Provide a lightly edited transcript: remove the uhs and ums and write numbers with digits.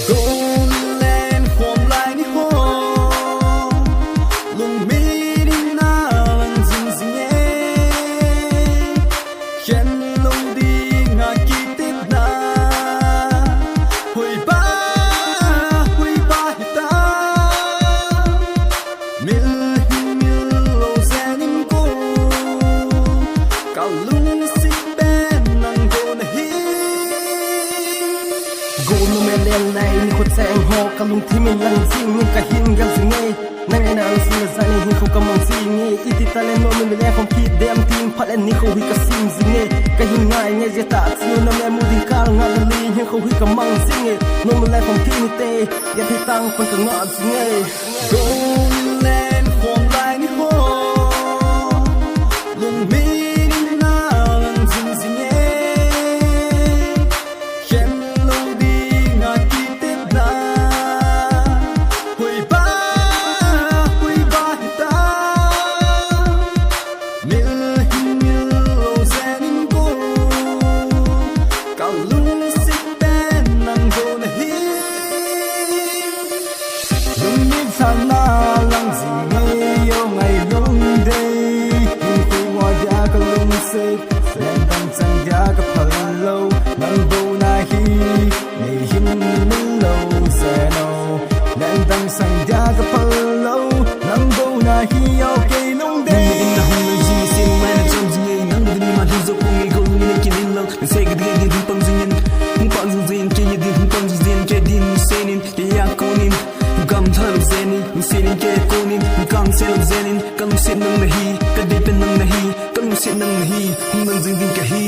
Golden hôm lại đi hồ lùng mi đi na lần dừng dừng nhé khen lùng đi ngã kỳ tiếp na hồi ba ta mil lâu xe nín cô cao lung xích bên nàng cô na hi Gồm mẹ lên này ni khuất xe ho cả lung thi mình lần xin nhưng cả hin gần dừng ngay nàng ngày nào xin là ra hi không cầm mong xin nghe ít ta lên nỗi mình lên không khi đem tin phát lên ni không hi cả xin dừng nghe cả hin ngại nghe dễ tạ siêu năm em mua tin cao ngã li nhưng không hi cầm mong xin nghe nỗi mình lên không khi ni tê ya thi tăng còn cả ngõ dừng nghe Gồm lên hôm lại ni ho lung mi sang na lang gì ngay yêu ngày lung đây nhưng khi ngoài gia có lung xếp lên tăng sang gia có phần lâu nang vô na hi ngày hin min lâu sẽ nâu lên tăng sang gia có phần lâu nang vô na hi yêu cây lung đây mình là hồng gì xin mai là trong gì ngay nang đi mà đi dọc cùng ngày không như này chỉ nên lâu sẽ cái gì đi bằng gì nhân không bằng gì nhân chơi gì không bằng gì nhân chơi đi sẽ nên cái yang con nên Gam thalam zenin, misilin ke konin, gang selam zenin, kalung sit nang nahi, kadipin nang nahi, kalung sit nang nahi, hung nang zing din kahi.